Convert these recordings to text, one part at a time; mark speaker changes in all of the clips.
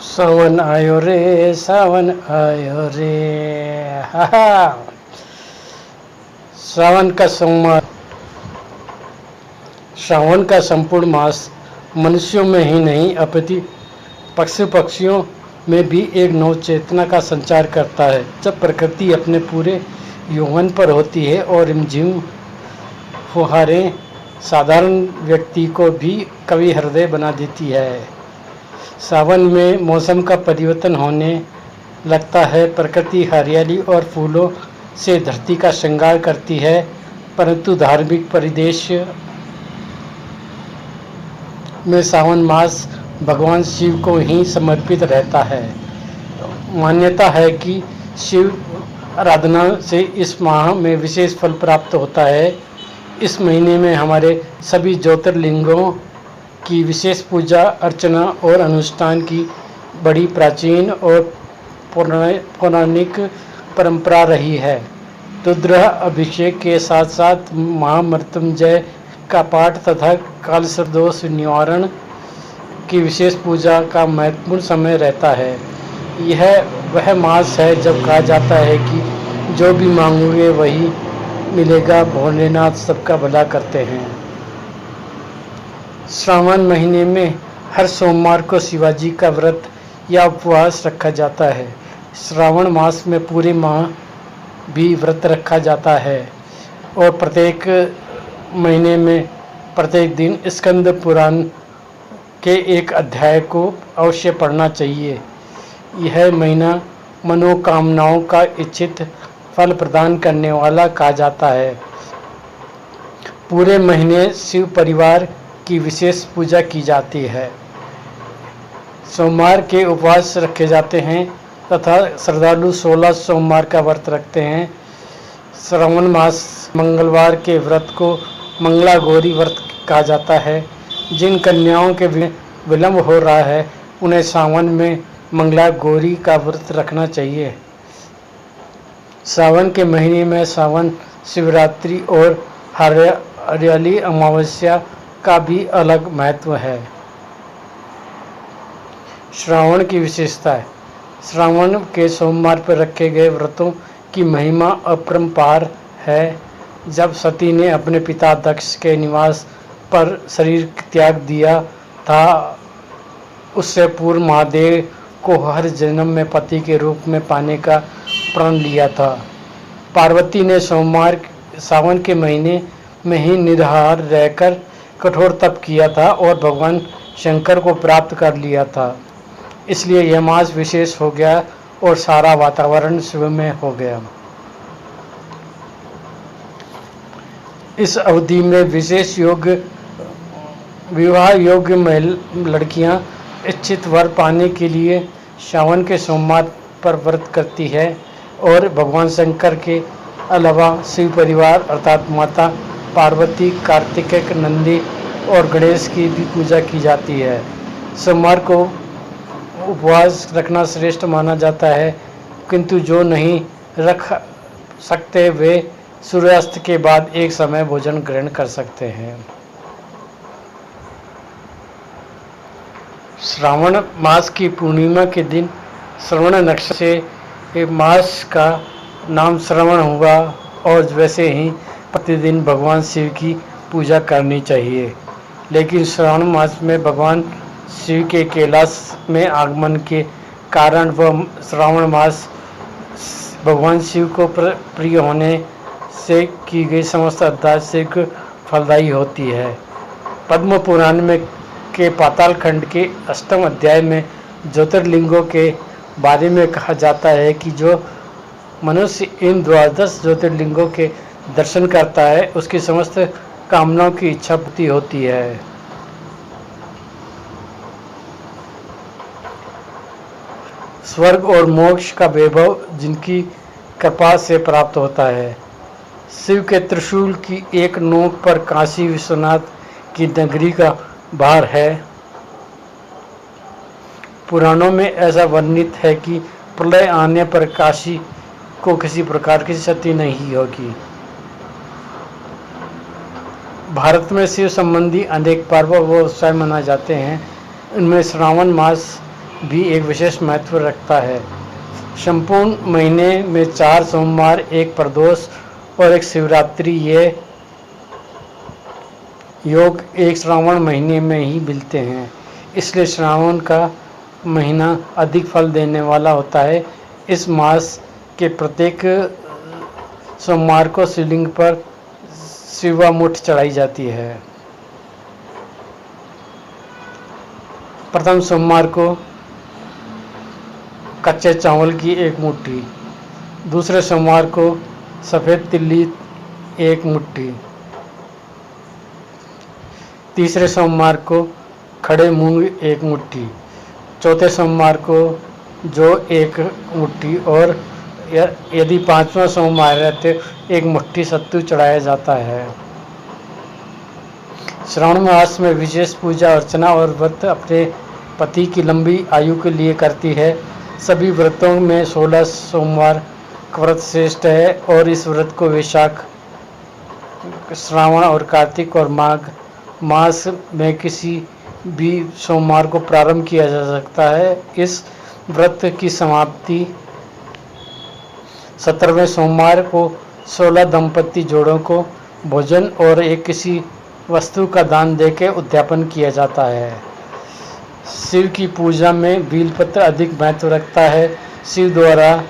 Speaker 1: सावन आयो रे, सावन आयो रे। हा हा। सावन का सोमवार। श्रावण का संपूर्ण मास मनुष्यों में ही नहीं अपितु पशु पक्षियों में भी एक नव चेतना का संचार करता है। जब प्रकृति अपने पूरे यौवन पर होती है और रिमझिम फुहारें साधारण व्यक्ति को भी कवि हृदय बना देती है। सावन में मौसम का परिवर्तन होने लगता है। प्रकृति हरियाली और फूलों से धरती का श्रृंगार करती है, परंतु धार्मिक परिदृश्य में सावन मास भगवान शिव को ही समर्पित रहता है। मान्यता है कि शिव आराधना से इस माह में विशेष फल प्राप्त होता है। इस महीने में हमारे सभी ज्योतिर्लिंगों की विशेष पूजा अर्चना और अनुष्ठान की बड़ी प्राचीन और पौराणिक परंपरा रही है। रुद्र अभिषेक के साथ साथ महामृत्युंजय का पाठ तथा कालसर्प निवारण की विशेष पूजा का महत्वपूर्ण समय रहता है। यह वह मास है जब कहा जाता है कि जो भी मांगोगे वही मिलेगा, भोलेनाथ सबका भला करते हैं। श्रावण महीने में हर सोमवार को शिवाजी का व्रत या उपवास रखा जाता है। श्रावण मास में पूरे माह भी व्रत रखा जाता है और प्रत्येक महीने में प्रत्येक दिन स्कंद पुराण के एक अध्याय को अवश्य पढ़ना चाहिए। यह महीना मनोकामनाओं का इच्छित फल प्रदान करने वाला कहा जाता है। पूरे महीने शिव परिवार की विशेष पूजा की जाती है। सोमवार के उपवास रखे जाते हैं तथा श्रद्धालु 16 सोमवार का व्रत रखते हैं। श्रावण मास मंगलवार के व्रत को मंगला गौरी व्रत कहा जाता है। जिन कन्याओं के विलंब हो रहा है उन्हें सावन में मंगला गौरी का व्रत रखना चाहिए। सावन के महीने में सावन शिवरात्रि और हरियाली अमावस्या का भी अलग महत्व है। श्रावण की विशेषता है। श्रावण के सोमवार पर रखे गए व्रतों की महिमा अपरंपार है। जब सती ने अपने पिता दक्ष के निवास पर शरीर त्याग दिया था, उससे पूर्व महादेव को हर जन्म में पति के रूप में पाने का प्रण लिया था। पार्वती ने सावन के महीने में ही निराहार रहकर कठोर तप किया था और भगवान शंकर को प्राप्त कर लिया था। इसलिए यह मास विशेष हो गया और सारा वातावरण शिवमय हो गया। इस अवधि में विशेष विवाह योग्य लड़कियां इच्छित वर पाने के लिए सावन के सोमवार पर व्रत करती है और भगवान शंकर के अलावा शिव परिवार अर्थात माता पार्वती, कार्तिकेय, नंदी और गणेश की भी पूजा की जाती है। सोमवार को उपवास रखना श्रेष्ठ माना जाता है, किंतु जो नहीं रख सकते वे सूर्यास्त के बाद एक समय भोजन ग्रहण कर सकते हैं। श्रावण मास की पूर्णिमा के दिन श्रवण नक्षत्र से मास का नाम श्रवण हुआ और वैसे ही प्रतिदिन भगवान शिव की पूजा करनी चाहिए। लेकिन श्रावण मास में भगवान शिव के कैलाश में आगमन के कारण वह श्रावण मास भगवान शिव को प्रिय होने से की गई समस्त अध्याय से फलदायी होती है। पद्म पुराण में के पाताल खंड के 8वें अध्याय में ज्योतिर्लिंगों के बारे में कहा जाता है कि जो मनुष्य इन 12 ज्योतिर्लिंगों के दर्शन करता है उसकी समस्त कामनाओं की इच्छा पूर्ति होती है। स्वर्ग और मोक्ष का वैभव जिनकी कृपा से प्राप्त होता है। शिव के त्रिशूल की एक नोक पर काशी विश्वनाथ की नगरी का भार है। पुराणों में ऐसा वर्णित है कि प्रलय आने पर काशी को किसी प्रकार की क्षति नहीं होगी। भारत में शिव संबंधी अनेक पर्व व उत्सव मनाए जाते हैं। इनमें श्रावण मास भी एक विशेष महत्व रखता है। संपूर्ण महीने में 4 सोमवार, एक प्रदोष और एक शिवरात्रि, ये योग एक श्रावण महीने में ही मिलते हैं। इसलिए श्रावण का महीना अधिक फल देने वाला होता है। इस मास के प्रत्येक सोमवार को शिवलिंग पर शिवामुठ चढ़ाई जाती है। प्रथम सोमवार को कच्चे चावल की 1 मुट्ठी, दूसरे सोमवार को सफ़ेद तिल्ली 1 मुट्ठी, तीसरे सोमवार को खड़े मूंग 1 मुट्ठी, चौथे सोमवार को जौ 1 मुट्ठी और यदि 5वां सोमवार है तो 1 मुट्ठी सत्तू चढ़ाया जाता है। श्रावण मास में विशेष पूजा अर्चना और व्रत अपने पति की लंबी आयु के लिए करती है। सभी व्रतों में 16 सोमवार का व्रत श्रेष्ठ है और इस व्रत को वैशाख, श्रावण और कार्तिक और माघ मास में किसी भी सोमवार को प्रारंभ किया जा सकता है। इस व्रत की समाप्ति 17वें सोमवार को 16 दंपति जोड़ों को भोजन और एक किसी वस्तु का दान देकर उद्यापन किया जाता है। शिव की पूजा में बेलपत्र अधिक महत्व रखता है। शिव द्वारा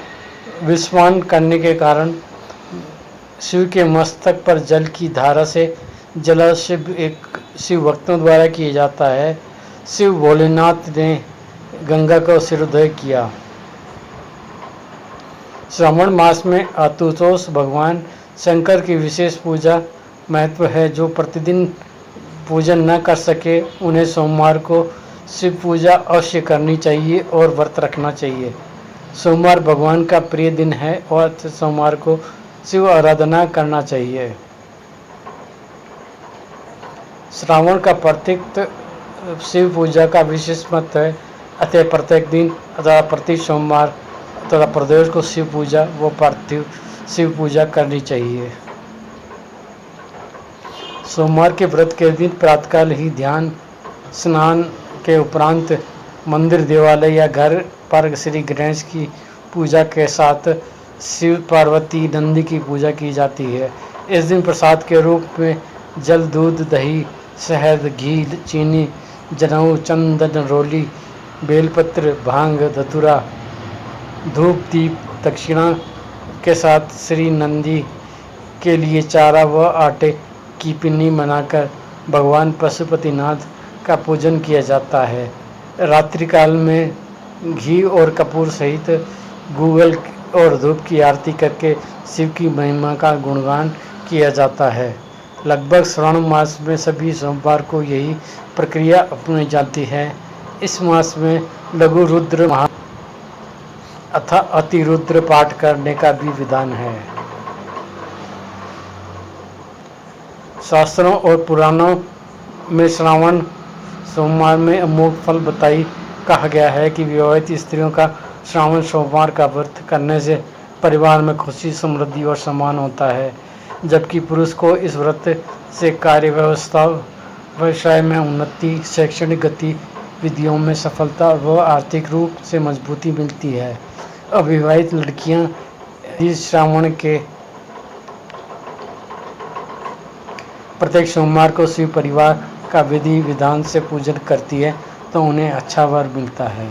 Speaker 1: विस्वान करने के कारण शिव के मस्तक पर जल की धारा से जलाभिषेक एक शिव भक्तों द्वारा किया जाता है। शिव भोलेनाथ ने गंगा का सिरोदय किया। श्रावण मास में आशुतोष भगवान शंकर की विशेष पूजा महत्व है। जो प्रतिदिन पूजन न कर सके उन्हें सोमवार को शिव पूजा अवश्य करनी चाहिए और व्रत रखना चाहिए। सोमवार भगवान का प्रिय दिन है और सोमवार को शिव आराधना करना चाहिए। श्रावण का प्रत्येक शिव पूजा का विशेष महत्व है। अतः प्रत्येक दिन अथवा प्रति सोमवार तथा प्रदोष को शिव पूजा व पार्थिव शिव पूजा करनी चाहिए। सोमवार के व्रत के दिन प्रातःकाल ही ध्यान स्नान के उपरांत मंदिर, देवालय या घर पर श्री गणेश की पूजा के साथ शिव, पार्वती, नंदी की पूजा की जाती है। इस दिन प्रसाद के रूप में जल, दूध, दही, शहद, घी, चीनी, जनेऊ, चंदन, रोली, बेलपत्र, भांग, धतूरा, धूप, दीप, दक्षिणा के साथ श्री नंदी के लिए चारा व आटे की पिन्नी बनाकर भगवान पशुपतिनाथ का पूजन किया जाता है। रात्रि काल में घी और कपूर सहित गूगल और धूप की आरती करके शिव की महिमा का गुणगान किया जाता है। लगभग श्रावण मास में सभी सोमवार को यही प्रक्रिया अपनाई जाती है। इस मास में लघु रुद्र महा अथा अतिरुद्र पाठ करने का भी विधान है। शास्त्रों और पुराणों में श्रावण सोमवार में अमोघ फल बताई कहा गया है कि विवाहित स्त्रियों का श्रावण सोमवार का व्रत करने से परिवार में खुशी, समृद्धि और सम्मान होता है, जबकि पुरुष को इस व्रत से कार्य व्यवस्था, व्यवसाय में उन्नति, शैक्षणिक गतिविधियों में सफलता व आर्थिक रूप से मजबूती मिलती है। अविवाहित लड़कियां इस श्रावण के प्रत्येक सोमवार को शिव परिवार का विधि विधान से पूजन करती है तो उन्हें अच्छा वर मिलता है।